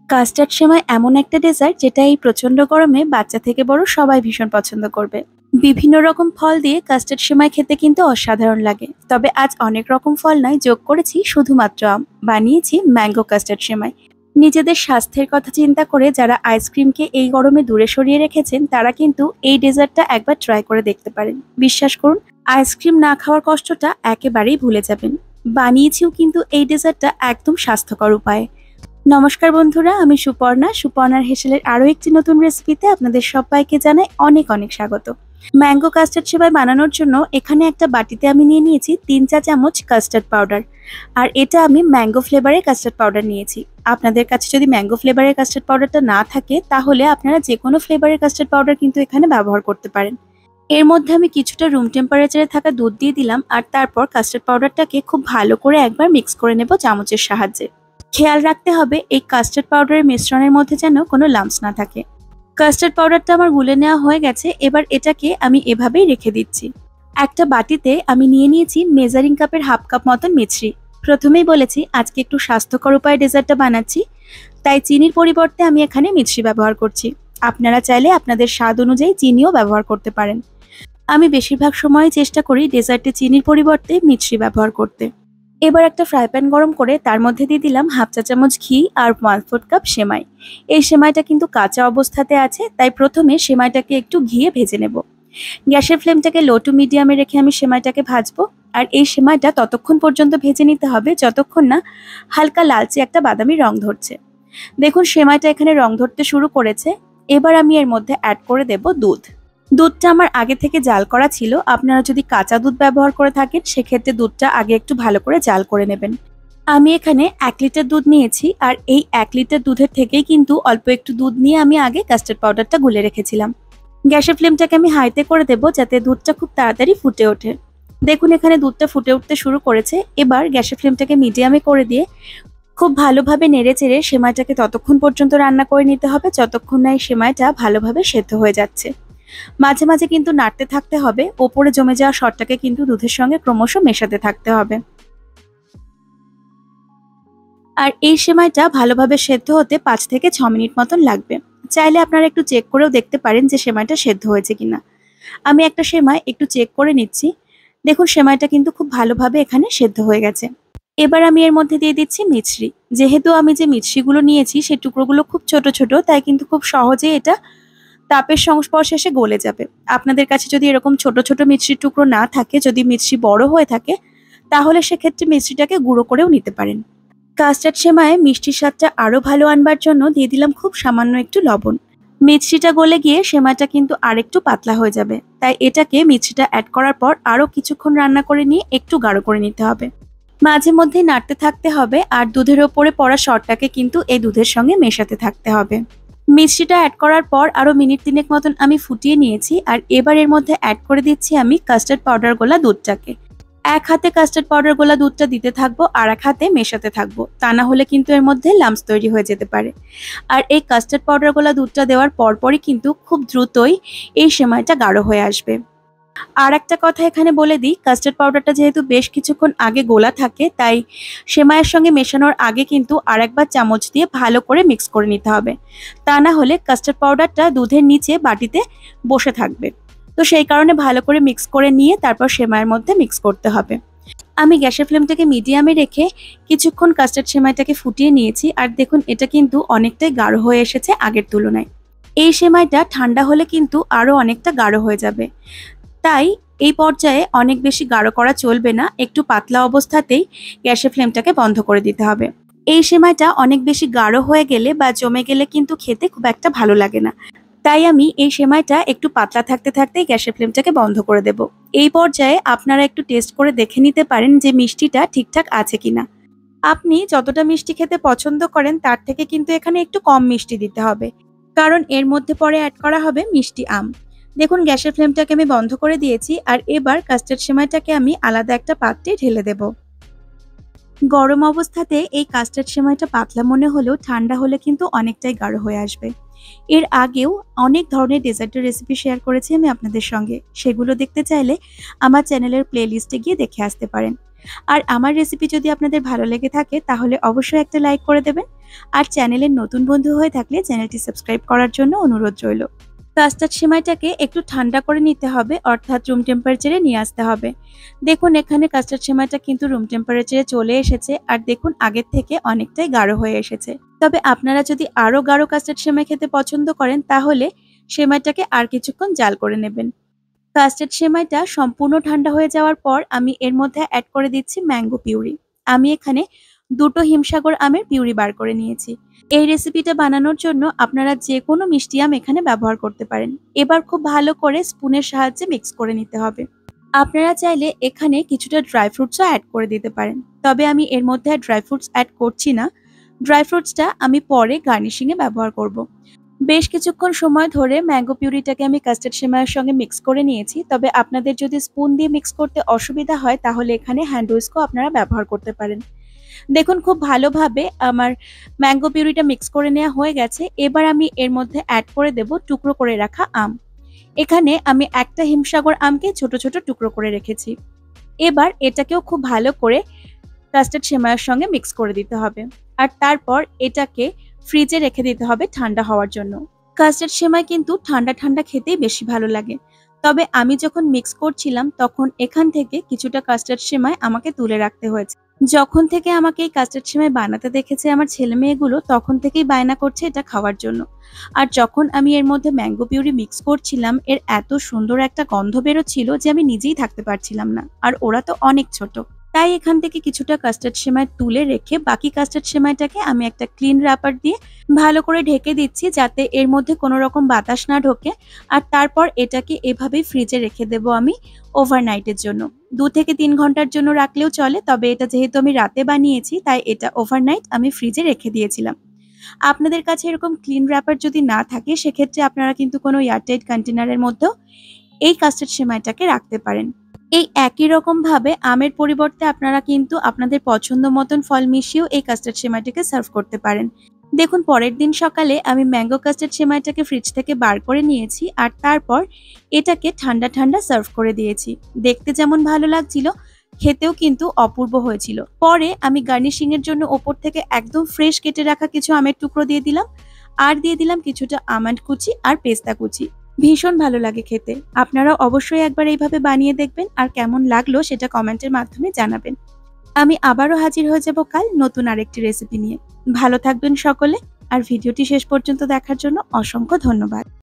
Custard সেমাই এমন একটা dessert যেটা এই প্রচন্ড গরমে বাচ্চা থেকে বড় সবাই ভীষণ পছন্দ করবে। বিভিন্ন রকম ফল দিয়ে কাস্টার্ড সেমাই খেতে কিন্তু অসাধারণ লাগে। তবে আজ অনেক রকম ফল নয়, যোগ করেছি শুধুমাত্র আম। বানিয়েছি ম্যাঙ্গো কাস্টার্ড সেমাই। নিজেদের স্বাস্থ্যের কথা চিন্তা করে যারা আইসক্রিমকে এই গরমে দূরে সরিয়ে রেখেছেন তারা কিন্তু এই ডেজার্টটা একবার ট্রাই করে দেখতে পারেন। বিশ্বাস করুন, আইসক্রিম না খাওয়ার কষ্টটা একেবারেই ভুলে যাবেন। বানিয়েছিও কিন্তু এই ডেজার্টটা একদম স্বাস্থ্যকর উপায়ে। নমস্কার বন্ধুরা, আমি সুপর্ণার হেসেলের আরো একটি নতুন রেসিপিতে আপনাদের সবাইকে জানাই অনেক অনেক স্বাগত। ম্যাঙ্গো কাস্টার্ড সেমাই বানানোর জন্য এখানে একটা বাটিতে আমি নিয়ে নিয়েছি 3 চা চামচ কাস্টার্ড পাউডার। আর এটা আমি ম্যাঙ্গো ফ্লেভারের কাস্টার্ড পাউডার নিয়েছি। আপনাদের কাছে যদি ম্যাঙ্গো ফ্লেভারের কাস্টার্ড পাউডারটা না থাকে তাহলে আপনারা যে কোনো ফ্লেভারের কাস্টার্ড পাউডার কিন্তু এখানে ব্যবহার করতে পারেন। এর মধ্যে আমি কিছুটা রুম টেম্পারেচারে থাকা দুধ দিয়ে দিলাম, আর তারপর কাস্টার্ড পাউডারটাকে খুব ভালো করে একবার মিক্স করে নেব চামচের সাহায্যে। খেয়াল রাখতে হবে এই কাস্টার্ড পাউডারের মিশ্রণের মধ্যে যেন কোনো লাম্পস না থাকে। কাস্টার্ড পাউডারটা আমার গুলে নেওয়া হয়ে গেছে। এবার এটাকে আমি এভাবেই রেখে দিচ্ছি। একটা বাটিতে আমি নিয়ে নিয়েছি মেজারিং কাপের হাফ কাপ মতন মিছরি। প্রথমেই বলেছি আজকে একটু স্বাস্থ্যকর উপায়ে ডেজার্টটা বানাচ্ছি, তাই চিনির পরিবর্তে আমি এখানে মিছরি ব্যবহার করছি। আপনারা চাইলে আপনাদের স্বাদ অনুযায়ী চিনিও ব্যবহার করতে পারেন। আমি বেশিরভাগ সময় চেষ্টা করি ডেজার্টে চিনির পরিবর্তে মিছরি ব্যবহার করতে। এবার একটা ফ্রাই প্যান গরম করে তার মধ্যে দিয়ে দিলাম হাফ চা চামচ ঘি আর 1/4 কাপ সেমাই। এই সেমাইটা কিন্তু কাঁচা অবস্থাতে আছে, তাই প্রথমে সেমাইটাকে একটু ঘিয়ে ভেজে নেব। গ্যাসের ফ্লেমটাকে লো টু মিডিয়ামে রেখে আমি সেমাইটাকে ভাজবো। আর এই সেমাইটা ততক্ষণ পর্যন্ত ভেজে নিতে হবে যতক্ষণ না হালকা লালচে একটা বাদামি রং ধরছে। দেখুন সেমাইটা এখানে রং ধরতে শুরু করেছে। এবার আমি এর মধ্যে অ্যাড করে দেব দুধ। দুধটা আমার আগে থেকে জাল করা ছিল। আপনারা যদি কাঁচা দুধ ব্যবহার করে থাকেন সেক্ষেত্রে দুধটা আগে একটু ভালো করে জাল করে নেবেন। আমি এখানে 1 লিটার দুধ নিয়েছি, আর এই 1 লিটার দুধের থেকেই কিন্তু অল্প একটু দুধ নিয়ে আমি আগে কাস্টার্ড পাউডারটা গুলে রেখেছিলাম। গ্যাসের ফ্লেমটাকে আমি হাইতে করে দেব যাতে দুধটা খুব তাড়াতাড়ি ফুটে ওঠে। দেখুন এখানে দুধটা ফুটে উঠতে শুরু করেছে। এবার গ্যাসের ফ্লেমটাকে মিডিয়ামে করে দিয়ে খুব ভালোভাবে নেড়ে চেড়ে সেমাইটাকে ততক্ষণ পর্যন্ত রান্না করে নিতে হবে যতক্ষণ না এই সেমাইটা ভালোভাবে সেদ্ধ হয়ে যাচ্ছে। মাঝে মাঝে কিন্তু নাড়তে থাকতে হবে। ওপরে জমে যাওয়া সরটাকে কিন্তু দুধের সঙ্গে ক্রমশ মেশাতে থাকতে হবে। আর এই সেমাইটা ভালোভাবে সেদ্ধ হতে 5 থেকে 6 মিনিট মতন লাগবে। চাইলে আপনারা একটু চেক করেও দেখতে পারেন যে সেমাইটা সেদ্ধ হয়েছে কিনা। আমি একটা সেমাই একটু চেক করে নিচ্ছি। দেখুন সেমাইটা কিন্তু খুব ভালোভাবে এখানে সেদ্ধ হয়ে গেছে। এবার আমি এর মধ্যে দিয়ে দিচ্ছি মিছরি। যেহেতু আমি যে মিছরিগুলো নিয়েছি সেই টুকরোগুলো খুব ছোট ছোট, তাই কিন্তু খুব সহজে এটা তাপের সংস্পর্শে এসে গলে যাবে। আপনাদের কাছে যদি এরকম ছোট ছোট মিছরির টুকরো না থাকে, যদি মিছরি বড় হয়ে থাকে, তাহলে সেক্ষেত্রে মিছরিটাকে গুঁড়ো করেও নিতে পারেন। কাস্টার্ড সেমাইয়ে মিষ্টির স্বাদটা আরো ভালো আনবার জন্য দিয়ে দিলাম খুব সামান্য একটু লবণ। মিছরিটা গলে গিয়ে সেমাইটা কিন্তু আরেকটু পাতলা হয়ে যাবে, তাই এটাকে মিছরিটা অ্যাড করার পর আরো কিছুক্ষণ রান্না করে নিয়ে একটু গাঢ় করে নিতে হবে। মাঝে মধ্যেই নাড়তে থাকতে হবে, আর দুধের ওপরে পড়া সরটাকে কিন্তু এই দুধের সঙ্গে মেশাতে থাকতে হবে। মিষ্টিটা অ্যাড করার পর আরো মিনিট 3 মতন আমি ফুটিয়ে নিয়েছি। আর এবার এর মধ্যে অ্যাড করে দিচ্ছি আমি কাস্টার্ড পাউডার গোলা দুধটাকে। এক হাতে কাস্টার্ড পাউডার গোলা দুধটা দিতে থাকবো, আর এক হাতে মেশাতে থাকবো, তা না হলে কিন্তু এর মধ্যে লাম্পস তৈরি হয়ে যেতে পারে। আর এই কাস্টার্ড পাউডার গোলা দুধটা দেওয়ার পরপরই কিন্তু খুব দ্রুতই এই সেমাইটা গাঢ় হয়ে আসবে। আর একটা কথা এখানে বলে দিই, কাস্টার্ড পাউডারটা যেহেতু বেশ কিছুক্ষণ আগে গোলা থাকে, তাই সেমাইয়ের সঙ্গে মেশানোর আগে কিন্তু আরেকবার চামচ দিয়ে ভালো করে মিক্স করে নিতে হবে। তা না হলে কাস্টার্ড পাউডারটা দুধের নিচে বাটিতে বসে থাকবে। তো সেই কারণে ভালো করে মিক্স করে নিয়ে তারপর সেমাইয়ের মধ্যে মিক্স করতে হবে। আমি গ্যাসের ফ্লেমটাকে মিডিয়ামে রেখে কিছুক্ষণ কাস্টার্ড সেমাইটাকে ফুটিয়ে নিয়েছি। আর দেখুন এটা কিন্তু অনেকটাই গাঢ় হয়ে এসেছে আগের তুলনায়। এই সেমাইটা ঠান্ডা হলে কিন্তু আরও অনেকটা গাঢ় হয়ে যাবে, তাই এই পর্যায়ে অনেক বেশি গাঢ় করা চলবে না। একটু পাতলা অবস্থাতেই গ্যাসের ফ্লেমটাকে বন্ধ করে দিতে হবে। এই সেমাইটা অনেক বেশি গাঢ় হয়ে গেলে বা জমে গেলে কিন্তু খেতে খুব একটা ভালো লাগে না, তাই আমি এই সেমাইটা একটু পাতলা থাকতে থাকতেই গ্যাসের ফ্লেমটাকে বন্ধ করে দেব। এই পর্যায়ে আপনারা একটু টেস্ট করে দেখে নিতে পারেন যে মিষ্টিটা ঠিকঠাক আছে কিনা। আপনি যতটা মিষ্টি খেতে পছন্দ করেন তার থেকে কিন্তু এখানে একটু কম মিষ্টি দিতে হবে, কারণ এর মধ্যে পরে অ্যাড করা হবে মিষ্টি আম। দেখুন গ্যাসের ফ্লেমটাকে আমি বন্ধ করে দিয়েছি। আর এবার কাস্টার্ড সেমাইটাকে আমি আলাদা একটা পাত্রে ঢেলে দেব। গরম অবস্থাতে এই কাস্টার্ড সেমাইটা পাতলা মনে হলেও ঠান্ডা হলে কিন্তু অনেকটাই গাঢ় হয়ে আসবে। এর আগেও অনেক ধরনের ডেজার্টের রেসিপি শেয়ার করেছি আমি আপনাদের সঙ্গে। সেগুলো দেখতে চাইলে আমার চ্যানেলের প্লেলিস্টে গিয়ে দেখে আসতে পারেন। আর আমার রেসিপি যদি আপনাদের ভালো লেগে থাকে তাহলে অবশ্যই একটা লাইক করে দেবেন। আর চ্যানেলের নতুন বন্ধু হয়ে থাকলে চ্যানেলটি সাবস্ক্রাইব করার জন্য অনুরোধ রইল। কাস্টার্ড সেমাইটাকে একটু ঠান্ডা করে নিতে হবে, অর্থাৎ রুম টেম্পারেচারে নিয়ে আসতে হবে। দেখুন এখানে কাস্টার্ড সেমাইটা কিন্তু রুম টেম্পারেচারে চলে এসেছে, আর দেখুন আগের থেকে অনেকটাই গাঢ় হয়ে এসেছে। তবে আপনারা যদি আরো গাঢ় কাস্টার্ড সেমাই খেতে পছন্দ করেন তাহলে সেমাইটাকে আর কিছুক্ষণ জাল করে নেবেন। কাস্টার্ড সেমাইটা সম্পূর্ণ ঠান্ডা হয়ে যাওয়ার পর আমি এর মধ্যে অ্যাড করে দিচ্ছি ম্যাঙ্গো পিউরি। আমি এখানে 2টো হিমসাগর আমের পিউরি বার করে নিয়েছি। এই রেসিপিটা বানানোর জন্য আপনারা যে কোনো মিষ্টি আম এখানে ব্যবহার করতে পারেন। এবার খুব ভালো করে স্পুনের সাহায্যে মিক্স করে নিতে হবে। আপনারা চাইলে এখানে কিছুটা ড্রাই ফ্রুটসও অ্যাড করে দিতে পারেন, তবে আমি এর মধ্যে ড্রাই ফ্রুটস অ্যাড করছি না। ড্রাই ফ্রুটসটা আমি পরে গার্নিশিংয়ে ব্যবহার করব। বেশ কিছুক্ষণ সময় ধরে ম্যাঙ্গো পিউরিটাকে আমি কাস্টার্ড সেমাইয়ের সঙ্গে মিক্স করে নিয়েছি। তবে আপনাদের যদি স্পুন দিয়ে মিক্স করতে অসুবিধা হয় তাহলে এখানে হ্যান্ড হুইস্কও আপনারা ব্যবহার করতে পারেন। দেখুন খুব ভালোভাবে আমার ম্যাঙ্গো পিউরিটা মিক্স করে নেওয়া হয়ে গেছে। এবার আমি এর মধ্যে অ্যাড করে দেব টুকরো করে রাখা আম। এখানে আমি একটা হিমসাগর আমকে ছোট ছোট টুকরো করে রেখেছি। এবার এটাকেও খুব ভালো করে কাস্টার্ড সেমাইয়ের সঙ্গে মিক্স করে দিতে হবে, আর তারপর এটাকে ফ্রিজে রেখে দিতে হবে ঠান্ডা হওয়ার জন্য। কাস্টার্ড সেমাই কিন্তু ঠান্ডা ঠান্ডা খেতেই বেশি ভালো লাগে। তবে আমি যখন মিক্স করছিলাম তখন এখান থেকে কিছুটা কাস্টার্ড সেমাই আমাকে তুলে রাখতে হয়েছে। যখন থেকে আমাকে এই কাস্টার্ড সেমাই বানাতে দেখেছে আমার ছেলে মেয়েগুলো, তখন থেকেই বায়না করছে এটা খাওয়ার জন্য। আর যখন আমি এর মধ্যে ম্যাঙ্গো পিউরি মিক্স করছিলাম এর এত সুন্দর একটা গন্ধ বেরোচ্ছিল যে আমি নিজেই থাকতে পারছিলাম না। আর ওরা তো অনেক ছোট, তাই এখান থেকে কিছুটা কাস্টার্ড সেমাই তুলে রেখে বাকি কাস্টার্ড সেমাইটাকে আমি একটা ক্লিন র‍্যাপার দিয়ে ভালো করে ঢেকে দিচ্ছি যাতে এর মধ্যে কোনো রকম বাতাস না ঢোকে। আর তারপর এটাকে এভাবেই ফ্রিজে রেখে দেব আমি ওভারনাইটের জন্য। 2 থেকে 3 ঘন্টার জন্য রাখলেও চলে, তবে এটা যেহেতু আমি রাতে বানিয়েছি তাই এটা ওভারনাইট আমি ফ্রিজে রেখে দিয়েছিলাম। আপনাদের কাছে এরকম ক্লিন র‍্যাপার যদি না থাকে সেক্ষেত্রে আপনারা কিন্তু কোনো এয়ারটাইট কন্টেনারের মধ্যেও এই কাস্টার্ড সেমাইটাকে রাখতে পারেন। এই একই রকম ভাবে আমের পরিবর্তে আপনারা কিন্তু আপনাদের পছন্দ মতন ফল মিশিয়েও এই কাস্টার্ড সেমাইটাকে সার্ভ করতে পারেন। দেখুন পরের দিন সকালে আমি ম্যাঙ্গো কাস্টার্ড সেমাইটাকে ফ্রিজ থেকে বার করে নিয়েছি, আর তারপর এটাকে ঠান্ডা ঠান্ডা সার্ভ করে দিয়েছি। দেখতে যেমন ভালো লাগছিল খেতেও কিন্তু অপূর্ব হয়েছিল। পরে আমি গার্নিশিং এর জন্য ওপর থেকে একদম ফ্রেশ কেটে রাখা কিছু আমের টুকরো দিয়ে দিলাম, আর দিয়ে দিলাম কিছুটা আমন্ড কুচি আর পেস্তা কুচি। ভীষণ ভালো লাগে খেতে। আপনারা অবশ্যই একবার এইভাবে বানিয়ে দেখবেন, আর কেমন লাগলো সেটা কমেন্টের মাধ্যমে জানাবেন। আমি আবারও হাজির হয়ে যাব কাল নতুন আরেকটি রেসিপি নিয়ে। ভালো থাকবেন সকলে, আর ভিডিওটি শেষ পর্যন্ত দেখার জন্য অসংখ্য ধন্যবাদ।